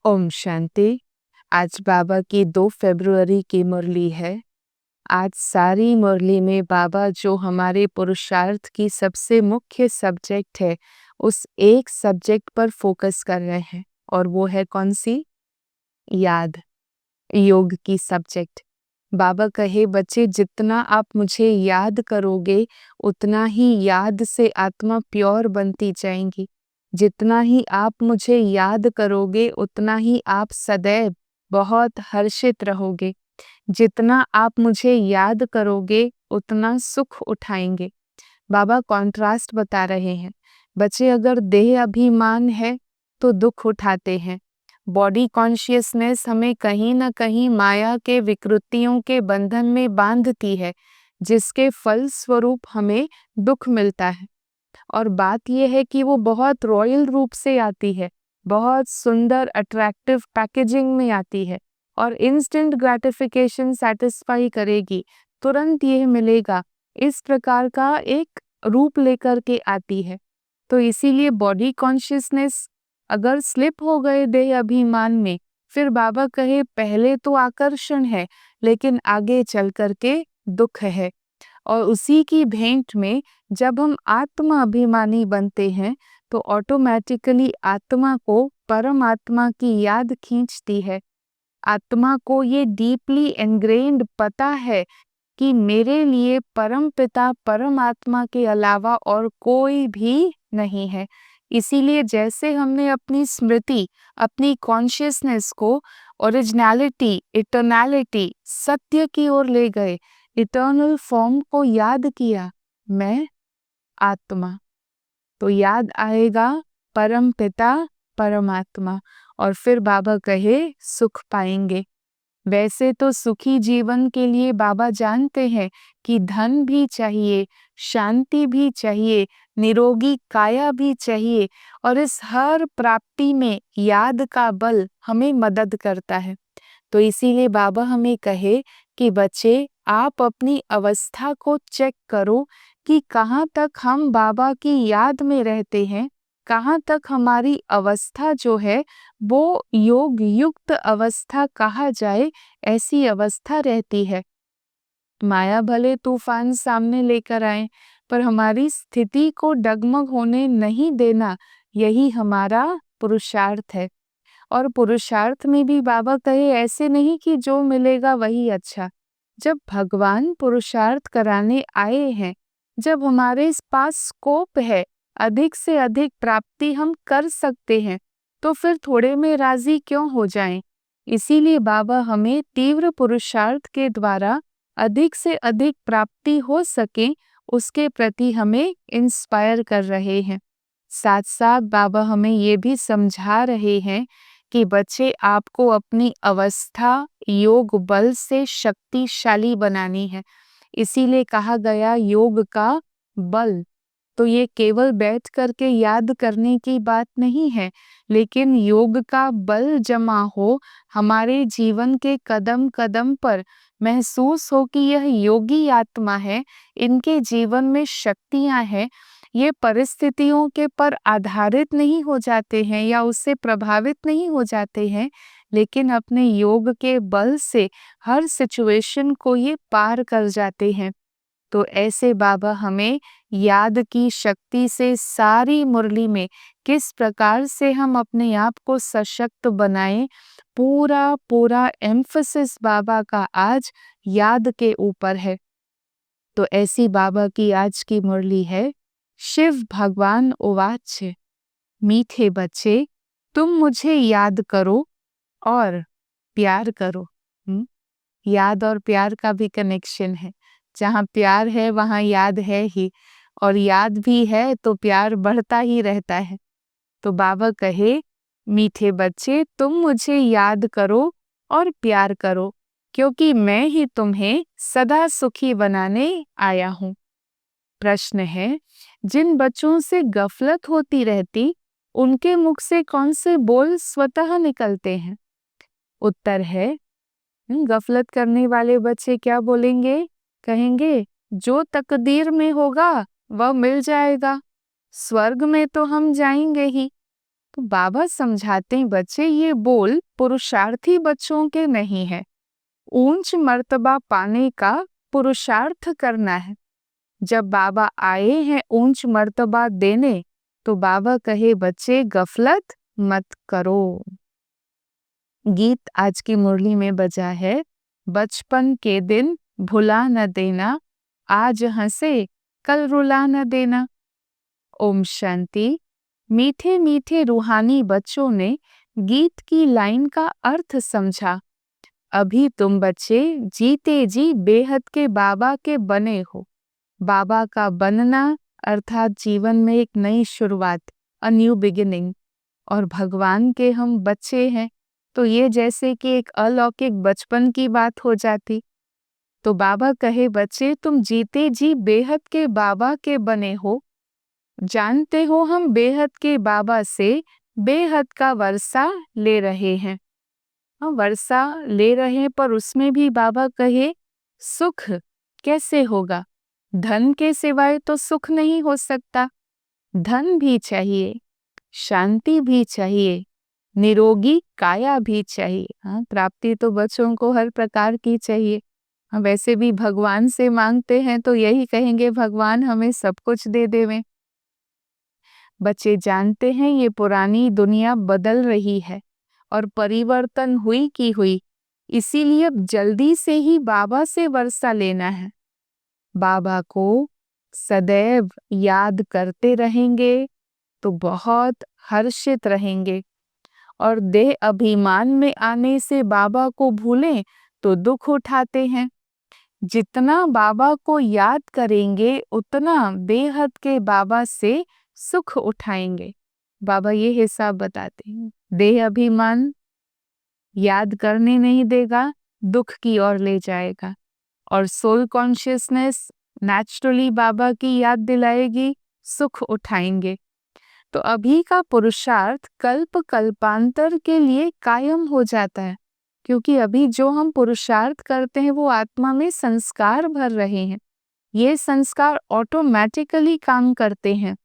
ओम शांति। आज बाबा की 2 फरवरी की मुरली है। आज सारी मुरली में बाबा जो हमारे पुरुषार्थ की सबसे मुख्य सब्जेक्ट है, उस एक सब्जेक्ट पर फोकस कर रहे हैं और वो है कौन सी? याद, योग की सब्जेक्ट। बाबा कहे बच्चे जितना आप मुझे याद करोगे, उतना ही याद से आत्मा प्योर बनती जाएंगी। जितना ही आप मुझे याद करोगे, उतना ही आप सदैव बहुत हर्षित रहोगे। जितना आप मुझे याद करोगे, उतना सुख उठाएंगे। बाबा कॉन्ट्रास्ट बता रहे हैं। बच्चे अगर देह अभिमान है, तो दुख उठाते हैं। बॉडी कॉन्शियसनेस हमें कहीं ना कहीं माया के विकृतियों के बंधन में बांधती है, जिसके फल स्वरूप हमें दुख मिलता है। और बात यह है कि वो बहुत रॉयल रूप से आती है, बहुत सुंदर अट्रैक्टिव पैकेजिंग में आती है और इंस्टेंट ग्रेटिफिकेशन सेटिस्फाई करेगी, तुरंत यह मिलेगा, इस प्रकार का एक रूप लेकर के आती है। तो इसीलिए बॉडी कॉन्शियसनेस अगर स्लिप हो गए देह अभिमान में, फिर बाबा कहे पहले तो आकर्षण है, लेकिन आगे चल करके दुख है। और उसी की भेंट में जब हम आत्मा अभिमानी बनते हैं, तो ऑटोमेटिकली आत्मा को परमात्मा की याद खींचती है। आत्मा को ये डीपली एनग्रेन्ड पता है कि मेरे लिए परम पिता परमात्मा के अलावा और कोई भी नहीं है। इसीलिए जैसे हमने अपनी स्मृति, अपनी कॉन्शियसनेस को ओरिजिनलिटी, इटर्नैलिटी, सत्य की ओर ले गए, इटर्नल फॉर्म को याद किया, मैं आत्मा, तो याद आएगा परम पिता परमात्मा और फिर बाबा कहे सुख पाएंगे। वैसे तो सुखी जीवन के लिए बाबा जानते हैं कि धन भी चाहिए, शांति भी चाहिए, निरोगी काया भी चाहिए और इस हर प्राप्ति में याद का बल हमें मदद करता है। तो इसीलिए बाबा हमें कहे कि बच्चे आप अपनी अवस्था को चेक करो कि कहाँ तक हम बाबा की याद में रहते हैं, कहाँ तक हमारी अवस्था जो है वो योग युक्त अवस्था कहा जाए, ऐसी अवस्था रहती है। माया भले तूफान सामने लेकर आए, पर हमारी स्थिति को डगमग होने नहीं देना, यही हमारा पुरुषार्थ है। और पुरुषार्थ में भी बाबा कहे ऐसे नहीं कि जो मिलेगा वही अच्छा। जब भगवान पुरुषार्थ कराने आए हैं, जब हमारे पास स्कोप है, अधिक से अधिक प्राप्ति हम कर सकते हैं, तो फिर थोड़े में राजी क्यों हो जाएं? इसीलिए बाबा हमें तीव्र पुरुषार्थ के द्वारा अधिक से अधिक प्राप्ति हो सके, उसके प्रति हमें इंस्पायर कर रहे हैं। साथ साथ बाबा हमें ये भी समझा रहे हैं कि बच्चे आपको अपनी अवस्था योग बल से शक्तिशाली बनानी है। इसीलिए कहा गया योग का बल। तो ये केवल बैठ करके याद करने की बात नहीं है, लेकिन योग का बल जमा हो हमारे जीवन के कदम कदम पर, महसूस हो कि यह योगी आत्मा है, इनके जीवन में शक्तियां हैं, ये परिस्थितियों के पर आधारित नहीं हो जाते हैं या उससे प्रभावित नहीं हो जाते हैं, लेकिन अपने योग के बल से हर सिचुएशन को ये पार कर जाते हैं। तो ऐसे बाबा हमें याद की शक्ति से सारी मुरली में किस प्रकार से हम अपने आप को सशक्त बनाएं, पूरा पूरा एम्फसिस बाबा का आज याद के ऊपर है। तो ऐसी बाबा की आज की मुरली है। शिव भगवान उवाच, मीठे बच्चे तुम मुझे याद करो और प्यार करो। याद और प्यार का भी कनेक्शन है। जहाँ प्यार है वहाँ याद है ही, और याद भी है तो प्यार बढ़ता ही रहता है। तो बाबा कहे मीठे बच्चे तुम मुझे याद करो और प्यार करो, क्योंकि मैं ही तुम्हें सदा सुखी बनाने आया हूँ। प्रश्न है, जिन बच्चों से गफलत होती रहती, उनके मुख से कौन से बोल स्वतः निकलते हैं? उत्तर है, गफलत करने वाले बच्चे क्या बोलेंगे? कहेंगे जो तकदीर में होगा वह मिल जाएगा, स्वर्ग में तो हम जाएंगे ही। तो बाबा समझाते हैं, बच्चे ये बोल पुरुषार्थी बच्चों के नहीं है, ऊंच मर्तबा पाने का पुरुषार्थ करना है। जब बाबा आए हैं ऊंच मर्तबा देने, तो बाबा कहे बच्चे गफलत मत करो। गीत आज की मुरली में बजा है, बचपन के दिन भुला न देना, आज हंसे कल रुला न देना। ओम शांति। मीठे मीठे रूहानी बच्चों ने गीत की लाइन का अर्थ समझा। अभी तुम बच्चे जीते जी बेहद के बाबा के बने हो। बाबा का बनना अर्थात जीवन में एक नई शुरुआत, अ न्यू बिगिनिंग, और भगवान के हम बच्चे हैं, तो ये जैसे कि एक अलौकिक बचपन की बात हो जाती। तो बाबा कहे बच्चे तुम जीते जी बेहद के बाबा के बने हो। जानते हो हम बेहद के बाबा से बेहद का वर्षा ले रहे हैं। वर्षा ले रहे हैं, पर उसमें भी बाबा कहे सुख कैसे होगा? धन के सिवाय तो सुख नहीं हो सकता। धन भी चाहिए, शांति भी चाहिए, निरोगी काया भी चाहिए। प्राप्ति तो बच्चों को हर प्रकार की चाहिए। वैसे भी भगवान से मांगते हैं तो यही कहेंगे भगवान हमें सब कुछ दे देवें। बच्चे जानते हैं ये पुरानी दुनिया बदल रही है और परिवर्तन हुई की हुई, इसीलिए अब जल्दी से ही बाबा से वर्षा लेना है। बाबा को सदैव याद करते रहेंगे तो बहुत हर्षित रहेंगे, और देह अभिमान में आने से बाबा को भूलें तो दुख उठाते हैं। जितना बाबा को याद करेंगे उतना बेहद के बाबा से सुख उठाएंगे। बाबा ये हिसाब बताते हैं, देह अभिमान याद करने नहीं देगा, दुख की ओर ले जाएगा, और सोल कॉन्शियसनेस नेचुरली बाबा की याद दिलाएगी, सुख उठाएंगे। तो अभी का पुरुषार्थ कल्प कल्पांतर के लिए कायम हो जाता है, क्योंकि अभी जो हम पुरुषार्थ करते हैं वो आत्मा में संस्कार भर रहे हैं। ये संस्कार ऑटोमेटिकली काम करते हैं।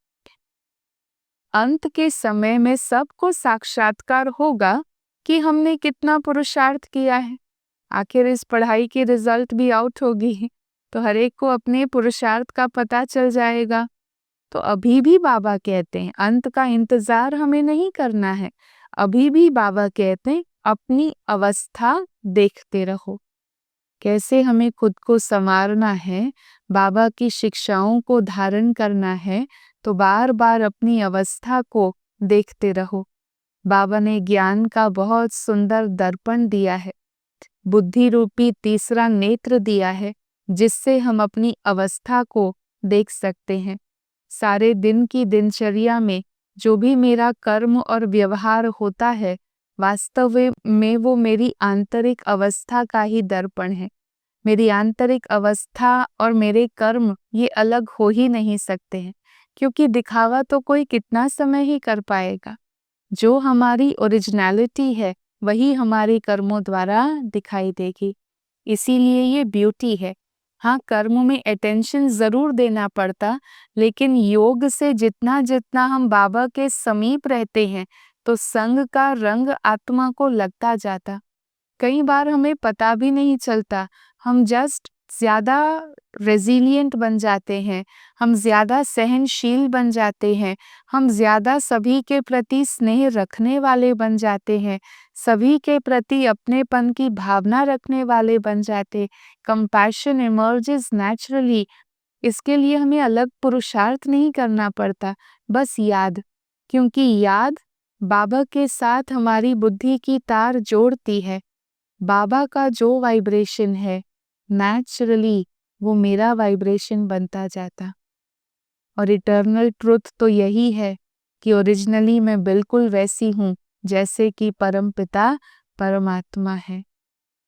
अंत के समय में सबको साक्षात्कार होगा कि हमने कितना पुरुषार्थ किया है। आखिर इस पढ़ाई की रिजल्ट भी आउट होगी, तो हर एक को अपने पुरुषार्थ का पता चल जाएगा। तो अभी भी बाबा कहते हैं अंत का इंतजार हमें नहीं करना है। अभी भी बाबा कहते हैं अपनी अवस्था देखते रहो, कैसे हमें खुद को संवारना है, बाबा की शिक्षाओं को धारण करना है, तो बार बार अपनी अवस्था को देखते रहो। बाबा ने ज्ञान का बहुत सुंदर दर्पण दिया है, बुद्धि रूपी तीसरा नेत्र दिया है, जिससे हम अपनी अवस्था को देख सकते हैं। सारे दिन की दिनचर्या में जो भी मेरा कर्म और व्यवहार होता है, वास्तव में वो मेरी आंतरिक अवस्था का ही दर्पण है। मेरी आंतरिक अवस्था और मेरे कर्म ये अलग हो ही नहीं सकते हैं, क्योंकि दिखावा तो कोई कितना समय ही कर पाएगा। जो हमारी ओरिजिनलिटी है वही हमारे कर्मों द्वारा दिखाई देगी। इसीलिए ये ब्यूटी है। हाँ, कर्म में अटेंशन ज़रूर देना पड़ता, लेकिन योग से जितना जितना हम बाबा के समीप रहते हैं तो संग का रंग आत्मा को लगता जाता। कई बार हमें पता भी नहीं चलता, हम जस्ट ज़्यादा रेजिलिएंट बन जाते हैं, हम ज़्यादा सहनशील बन जाते हैं, हम ज़्यादा सभी के प्रति स्नेह रखने वाले बन जाते हैं, सभी के प्रति अपनेपन की भावना रखने वाले बन जाते। Compassion emerges naturally. इसके लिए हमें अलग पुरुषार्थ नहीं करना पड़ता, बस याद, क्योंकि याद बाबा के साथ हमारी बुद्धि की तार जोड़ती है। बाबा का जो वाइब्रेशन है नेचुरली वो मेरा वाइब्रेशन बनता जाता। और इटर्नल ट्रुथ तो यही है कि ओरिजिनली मैं बिल्कुल वैसी हूँ जैसे कि परमपिता परमात्मा है।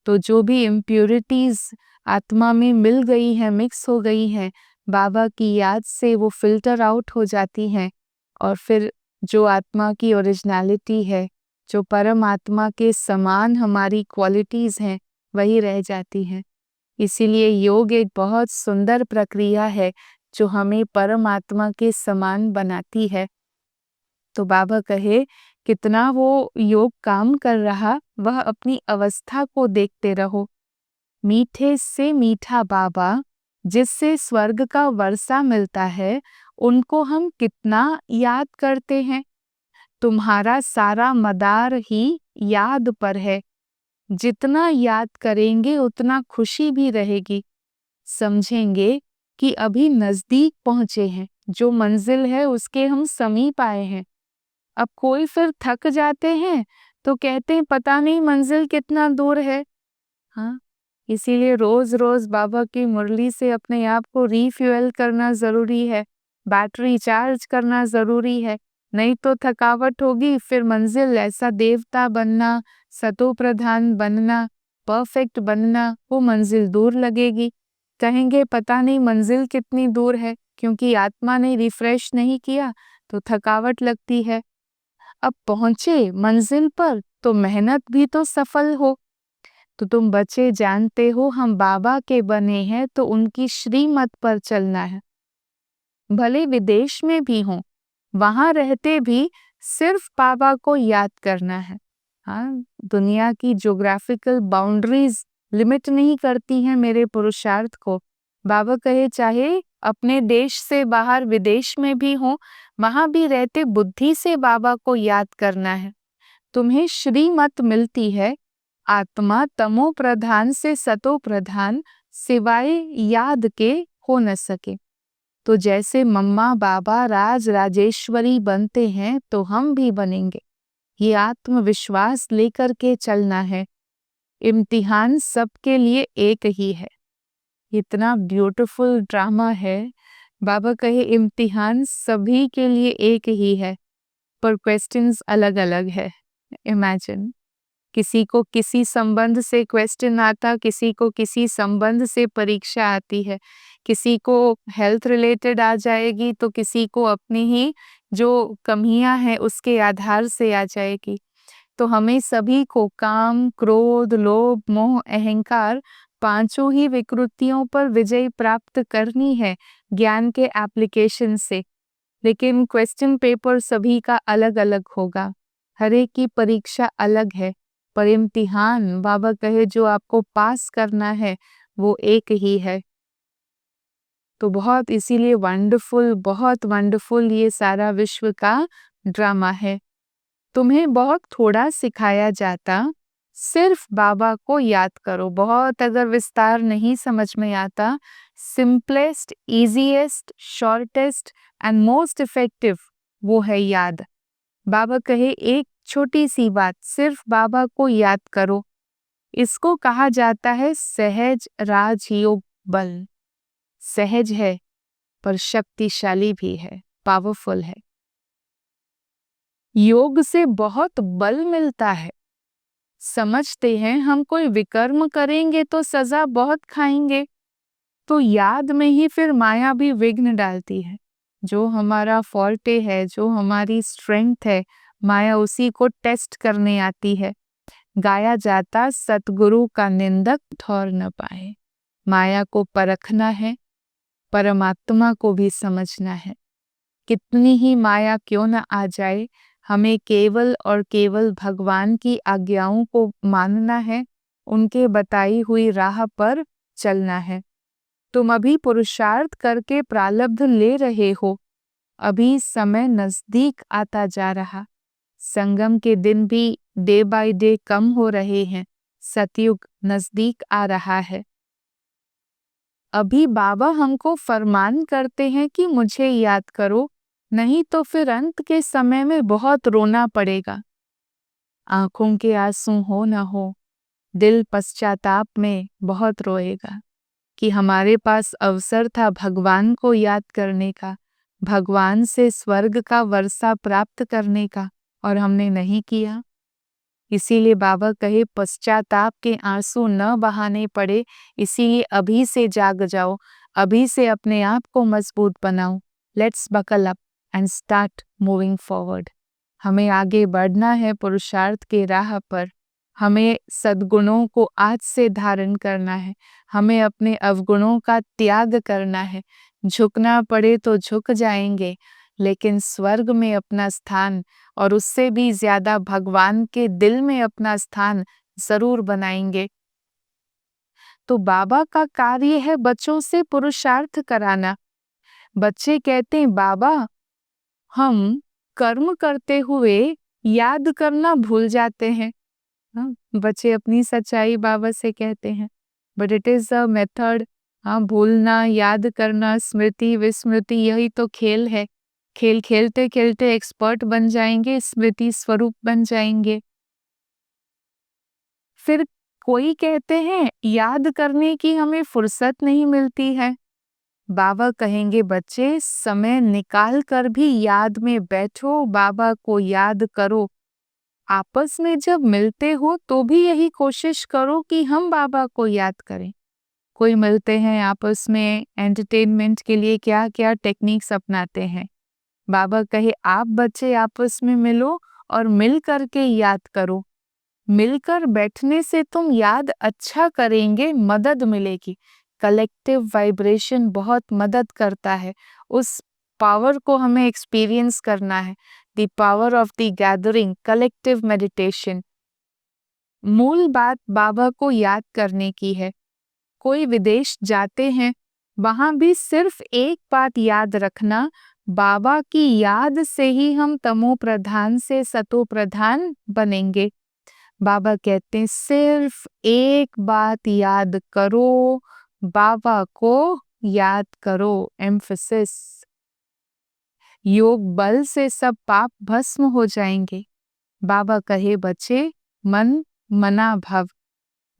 तो जो भी इम्प्योरिटीज़ आत्मा में मिल गई हैं, मिक्स हो गई हैं, बाबा की याद से वो फिल्टर आउट हो जाती हैं, और फिर जो आत्मा की ओरिजिनलिटी है, जो परमात्मा के समान हमारी क्वालिटीज़ हैं, वही रह जाती हैं। इसीलिए योग एक बहुत सुंदर प्रक्रिया है जो हमें परमात्मा के समान बनाती है। तो बाबा कहे कितना वो योग काम कर रहा, वह अपनी अवस्था को देखते रहो। मीठे से मीठा बाबा जिससे स्वर्ग का वर्षा मिलता है, उनको हम कितना याद करते हैं। तुम्हारा सारा मदार ही याद पर है। जितना याद करेंगे उतना खुशी भी रहेगी। समझेंगे कि अभी नजदीक पहुंचे हैं, जो मंजिल है उसके हम समीप आए हैं। अब कोई फिर थक जाते हैं तो कहते हैं पता नहीं मंजिल कितना दूर है। हाँ, इसीलिए रोज रोज बाबा की मुरली से अपने आप को रिफ्यूएल करना जरूरी है, बैटरी चार्ज करना जरूरी है। नहीं तो थकावट होगी, फिर मंजिल ऐसा देवता बनना, सतो प्रधान बनना, परफेक्ट बनना, वो मंजिल दूर लगेगी। कहेंगे पता नहीं मंजिल कितनी दूर है, क्योंकि आत्मा ने रिफ्रेश नहीं किया तो थकावट लगती है। अब पहुंचे मंजिल पर तो मेहनत भी तो सफल हो। तो तुम बच्चे जानते हो हम बाबा के बने हैं, तो उनकी श्रीमत पर चलना है। भले विदेश में भी हो, वहां रहते भी सिर्फ बाबा को याद करना है। हाँ, दुनिया की ज्योग्राफिकल बाउंड्रीज लिमिट नहीं करती हैं मेरे पुरुषार्थ को। बाबा कहे चाहे अपने देश से बाहर विदेश में भी हो, वहां भी रहते बुद्धि से बाबा को याद करना है। तुम्हें श्रीमत मिलती है, आत्मा तमो प्रधान से सतो प्रधान सिवाय याद के हो न सके। तो जैसे मम्मा बाबा राज राजेश्वरी बनते हैं, तो हम भी बनेंगे। ये आत्मविश्वास लेकर के चलना है। इम्तिहान सबके लिए एक ही है। इतना ब्यूटीफुल ड्रामा है। बाबा कहे इम्तिहान सभी के लिए एक ही है, पर क्वेश्चंस अलग अलग है। इमेजिन, किसी को किसी संबंध से क्वेश्चन आता, किसी को किसी संबंध से परीक्षा आती है, किसी को हेल्थ रिलेटेड आ जाएगी, तो किसी को अपनी ही जो कमियां हैं उसके आधार से आ जाएगी। तो हमें सभी को काम, क्रोध, लोभ, मोह, अहंकार, पांचों ही विकृतियों पर विजय प्राप्त करनी है ज्ञान के एप्लीकेशन से। लेकिन क्वेश्चन पेपर सभी का अलग अलग होगा, हर एक की परीक्षा अलग है, पर इम्तिहान बाबा कहे जो आपको पास करना है वो एक ही है। तो बहुत इसीलिए वंडरफुल, बहुत वंडरफुल ये सारा विश्व का ड्रामा है। तुम्हें बहुत थोड़ा सिखाया जाता, सिर्फ बाबा को याद करो। बहुत अगर विस्तार नहीं समझ में आता, simplest, easiest, shortest and most effective वो है याद। बाबा कहे एक छोटी सी बात, सिर्फ बाबा को याद करो। इसको कहा जाता है सहज राजयोग बल। सहज है पर शक्तिशाली भी है, पावरफुल है। योग से बहुत बल मिलता है। समझते हैं हम कोई विकर्म करेंगे तो सजा बहुत खाएंगे, तो याद में ही फिर माया भी विघ्न डालती है। जो हमारा फॉर्टे है, जो हमारी स्ट्रेंथ है, माया उसी को टेस्ट करने आती है। गाया जाता सतगुरु का निंदक ठौर न पाए। माया को परखना है, परमात्मा को भी समझना है। कितनी ही माया क्यों न आ जाए, हमें केवल और केवल भगवान की आज्ञाओं को मानना है, उनके बताई हुई राह पर चलना है। तुम अभी पुरुषार्थ करके प्रारब्ध ले रहे हो, अभी समय नजदीक आता जा रहा। संगम के दिन भी डे बाय डे कम हो रहे हैं, सतयुग नजदीक आ रहा है। अभी बाबा हमको फरमान करते हैं कि मुझे याद करो, नहीं तो फिर अंत के समय में बहुत रोना पड़ेगा। आंखों के आंसू हो न हो, दिल पश्चाताप में बहुत रोएगा कि हमारे पास अवसर था भगवान को याद करने का, भगवान से स्वर्ग का वर्षा प्राप्त करने का, और हमने नहीं किया। इसीलिए बाबा कहे पश्चाताप के आंसू न बहाने पड़े, इसीलिए अभी से जाग जाओ, अभी से अपने आप को मजबूत बनाओ। Let's buckle up and start moving forward. हमें आगे बढ़ना है पुरुषार्थ के राह पर। हमें सद्गुणों को आज से धारण करना है, हमें अपने अवगुणों का त्याग करना है। झुकना पड़े तो झुक जाएंगे, लेकिन स्वर्ग में अपना स्थान और उससे भी ज़्यादा भगवान के दिल में अपना स्थान ज़रूर बनाएंगे। तो बाबा का कार्य है बच्चों से पुरुषार्थ कराना। बच्चे कहते हैं, बाबा हम कर्म करते हुए याद करना भूल जाते हैं। हाँ, बच्चे अपनी सच्चाई बाबा से कहते हैं, but it is a method. हाँ, भूलना, याद करना, स्मृति विस्मृति, यही तो खेल है। खेल खेलते खेलते एक्सपर्ट बन जाएंगे, स्मृति स्वरूप बन जाएंगे। फिर कोई कहते हैं याद करने की हमें फुर्सत नहीं मिलती है। बाबा कहेंगे, बच्चे समय निकाल कर भी याद में बैठो, बाबा को याद करो। आपस में जब मिलते हो तो भी यही कोशिश करो कि हम बाबा को याद करें। कोई मिलते हैं आपस में एंटरटेनमेंट के लिए क्या क्या टेक्निक्स अपनाते हैं। बाबा कहे, आप बच्चे आपस में मिलो और मिल कर के याद करो। मिलकर बैठने से तुम याद अच्छा करेंगे, मदद मिलेगी। कलेक्टिव वाइब्रेशन बहुत मदद करता है। उस पावर को हमें एक्सपीरियंस करना है। The power of the gathering, collective meditation. मूल बात बाबा को याद करने की है। कोई विदेश जाते हैं, वहां भी सिर्फ एक बात याद रखना, बाबा की याद से ही हम तमो प्रधान से सतो प्रधान बनेंगे। बाबा कहते हैं, सिर्फ एक बात याद करो, बाबा को याद करो। एम्फसिस। योग बल से सब पाप भस्म हो जाएंगे। बाबा कहे, बच्चे मन मना भव,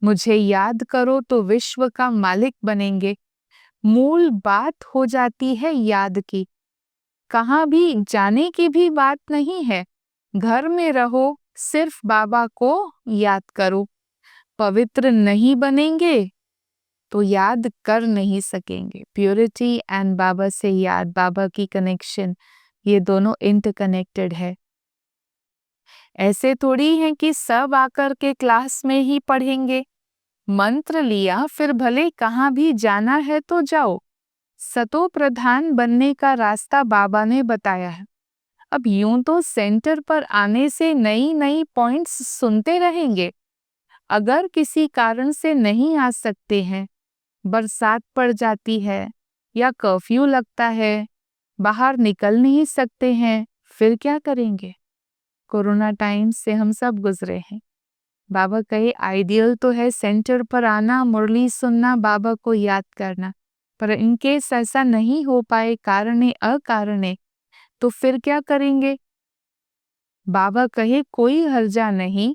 मुझे याद करो तो विश्व का मालिक बनेंगे। मूल बात हो जाती है याद की। कहाँ भी जाने की भी बात नहीं है। घर में रहो, सिर्फ बाबा को याद करो। पवित्र नहीं बनेंगे तो याद कर नहीं सकेंगे। प्योरिटी एंड बाबा से याद, बाबा की कनेक्शन, ये दोनों इंटरकनेक्टेड है। ऐसे थोड़ी है कि सब आकर के क्लास में ही पढ़ेंगे। मंत्र लिया, फिर भले कहाँ भी जाना है तो जाओ। सतो प्रधान बनने का रास्ता बाबा ने बताया है। अब यूं तो सेंटर पर आने से नई नई पॉइंट्स सुनते रहेंगे। अगर किसी कारण से नहीं आ सकते हैं, बरसात पड़ जाती है या कर्फ्यू लगता है, बाहर निकल नहीं सकते हैं, फिर क्या करेंगे? कोरोना टाइम से हम सब गुजरे हैं। बाबा कहे, आइडियल तो है सेंटर पर आना, मुरली सुनना, बाबा को याद करना, पर इनकेस ऐसा नहीं हो पाए, कारणे अकारणे, तो फिर क्या करेंगे? बाबा कहे, कोई हर्जा नहीं,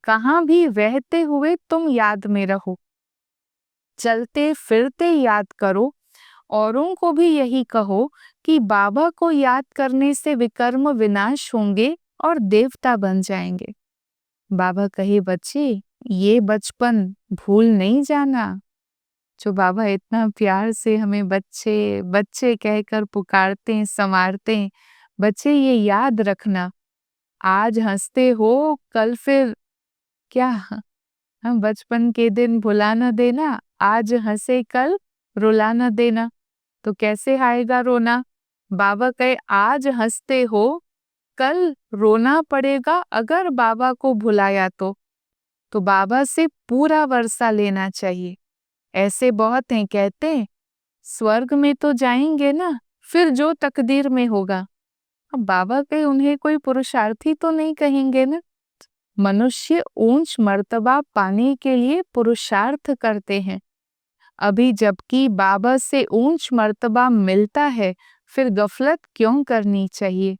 कहाँ भी रहते हुए तुम याद में रहो। चलते फिरते याद करो। औरों को भी यही कहो कि बाबा को याद करने से विकर्म विनाश होंगे और देवता बन जाएंगे। बाबा कहे, बच्चे ये बचपन भूल नहीं जाना। जो बाबा इतना प्यार से हमें बच्चे बच्चे कहकर पुकारते हैं, संवारते हैं। बच्चे ये याद रखना, आज हंसते हो, कल फिर क्या, हम बचपन के दिन भुला न देना, आज हंसे कल रुला न देना। तो कैसे आएगा रोना? बाबा कहे, आज हंसते हो, कल रोना पड़ेगा अगर बाबा को भुलाया तो बाबा से पूरा वर्षा लेना चाहिए। ऐसे बहुत हैं, कहते हैं स्वर्ग में तो जाएंगे ना, फिर जो तकदीर में होगा। अब बाबा कहे, उन्हें कोई पुरुषार्थी तो नहीं कहेंगे ना। मनुष्य ऊंच मर्तबा पाने के लिए पुरुषार्थ करते हैं। अभी जबकि बाबा से ऊंच मर्तबा मिलता है, फिर गफलत क्यों करनी चाहिए?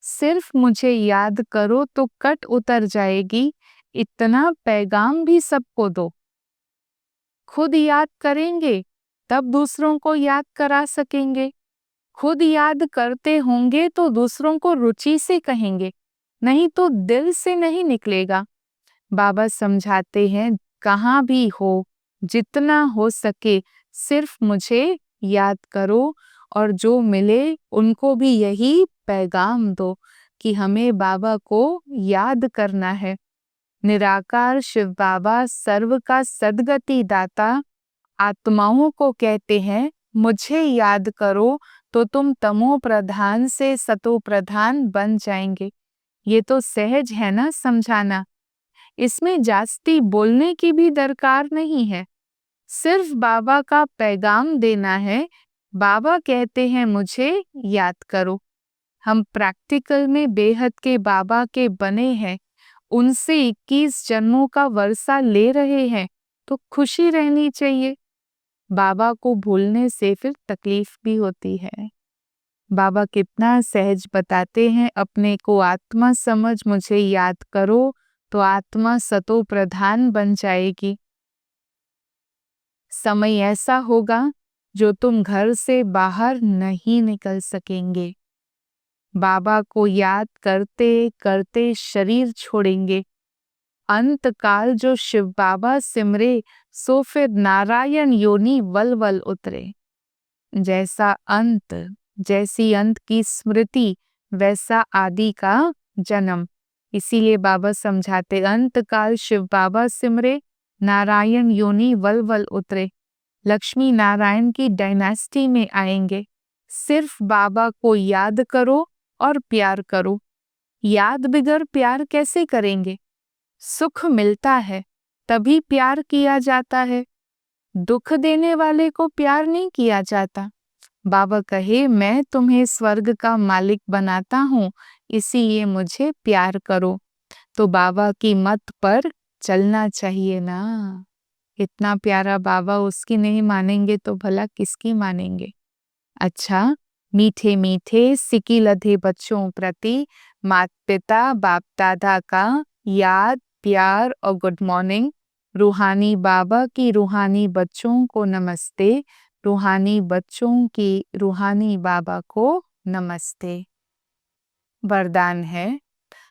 सिर्फ मुझे याद करो तो कट उतर जाएगी, इतना पैगाम भी सबको दो। खुद याद करेंगे तब दूसरों को याद करा सकेंगे। खुद याद करते होंगे तो दूसरों को रुचि से कहेंगे, नहीं तो दिल से नहीं निकलेगा। बाबा समझाते हैं, कहाँ भी हो, जितना हो सके, सिर्फ मुझे याद करो और जो मिले उनको भी यही पैगाम दो कि हमें बाबा को याद करना है। निराकार शिव बाबा सर्व का सद्गति दाता आत्माओं को कहते हैं, मुझे याद करो तो तुम तमो प्रधान से सतो प्रधान बन जाएंगे। ये तो सहज है ना समझाना, इसमें जास्ती बोलने की भी दरकार नहीं है, सिर्फ बाबा का पैगाम देना है। बाबा कहते हैं मुझे याद करो। हम प्रैक्टिकल में बेहद के बाबा के बने हैं, उनसे 21 जन्मों का वर्षा ले रहे हैं, तो खुशी रहनी चाहिए। बाबा को भूलने से फिर तकलीफ भी होती है। बाबा कितना सहज बताते हैं, अपने को आत्मा समझ मुझे याद करो, तो आत्मा सतो प्रधान बन जाएगी। समय ऐसा होगा जो तुम घर से बाहर नहीं निकल सकेंगे। बाबा को याद करते करते शरीर छोड़ेंगे। अंत काल जो शिव बाबा सिमरे, सो फिर नारायण योनि वल वल उतरे। जैसा अंत, जैसी अंत की स्मृति, वैसा आदि का जन्म। इसीलिए बाबा समझाते, अंत काल शिव बाबा सिमरे, नारायण योनि वल वल उतरे। लक्ष्मी नारायण की डायनेस्टी में आएंगे। सिर्फ बाबा को याद करो और प्यार करो। याद बिगर प्यार कैसे करेंगे? सुख मिलता है तभी प्यार किया जाता है, दुख देने वाले को प्यार नहीं किया जाता। बाबा कहे, मैं तुम्हें स्वर्ग का मालिक बनाता हूँ, इसीलिए मुझे प्यार करो। तो बाबा की मत पर चलना चाहिए ना। इतना प्यारा बाबा, उसकी नहीं मानेंगे तो भला किसकी मानेंगे? अच्छा, मीठे मीठे सिकी लधे बच्चों प्रति माता पिता बाप दादा का याद, प्यार और गुड मॉर्निंग। रूहानी बाबा की रूहानी बच्चों को नमस्ते, रूहानी बच्चों की रूहानी बाबा को नमस्ते। वरदान है,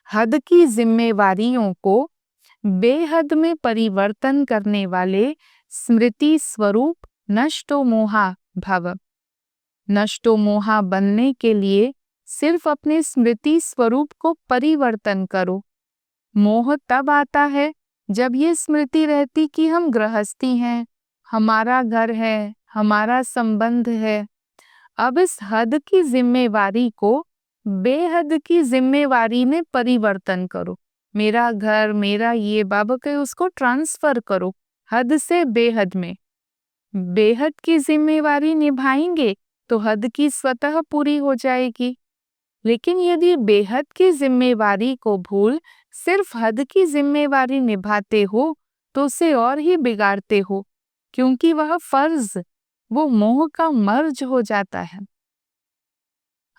हद की जिम्मेवारियों को बेहद में परिवर्तन करने वाले स्मृति स्वरूप नष्टो मोहा भव। नष्टो मोहा बनने के लिए सिर्फ अपने स्मृति स्वरूप को परिवर्तन करो। मोह तब आता है जब ये स्मृति रहती कि हम गृहस्थी हैं, हमारा घर है, हमारा संबंध है। अब इस हद की जिम्मेवारी को बेहद की जिम्मेवारी में परिवर्तन करो। मेरा घर, मेरा ये, बाबा कहे उसको ट्रांसफर करो हद से बेहद में। बेहद की जिम्मेवारी निभाएंगे तो हद की स्वतः पूरी हो जाएगी। लेकिन यदि बेहद की जिम्मेवारी को भूल सिर्फ हद की जिम्मेवारी निभाते हो तो उसे और ही बिगाड़ते हो, क्योंकि वह फर्ज, वो मोह का मर्ज हो जाता है।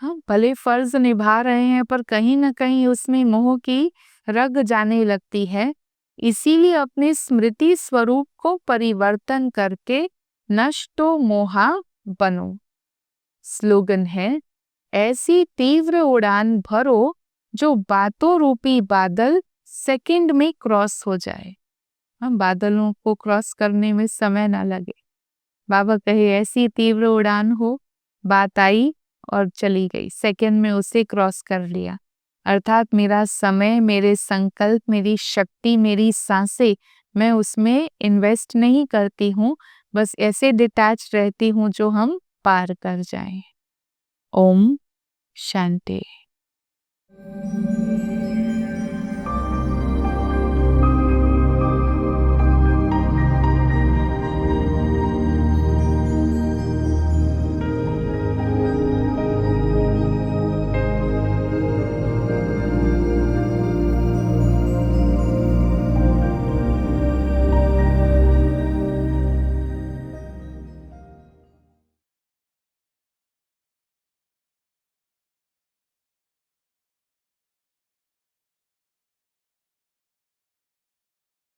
हाँ, भले फर्ज निभा रहे हैं पर कहीं ना कहीं उसमें मोह की रग जाने लगती है। इसीलिए अपने स्मृति स्वरूप को परिवर्तन करके नष्टो मोहा बनो। स्लोगन है, ऐसी तीव्र उड़ान भरो जो बातों रूपी बादल सेकंड में क्रॉस हो जाए। हम बादलों को क्रॉस करने में समय ना लगे। बाबा कहे, ऐसी तीव्र उड़ान हो, बात आई और चली गई, सेकंड में उसे क्रॉस कर लिया। अर्थात मेरा समय, मेरे संकल्प, मेरी शक्ति, मेरी सांसें, मैं उसमें इन्वेस्ट नहीं करती हूँ, बस ऐसे डिटैच रहती हूँ जो हम पार कर जाएं। ओम शांति।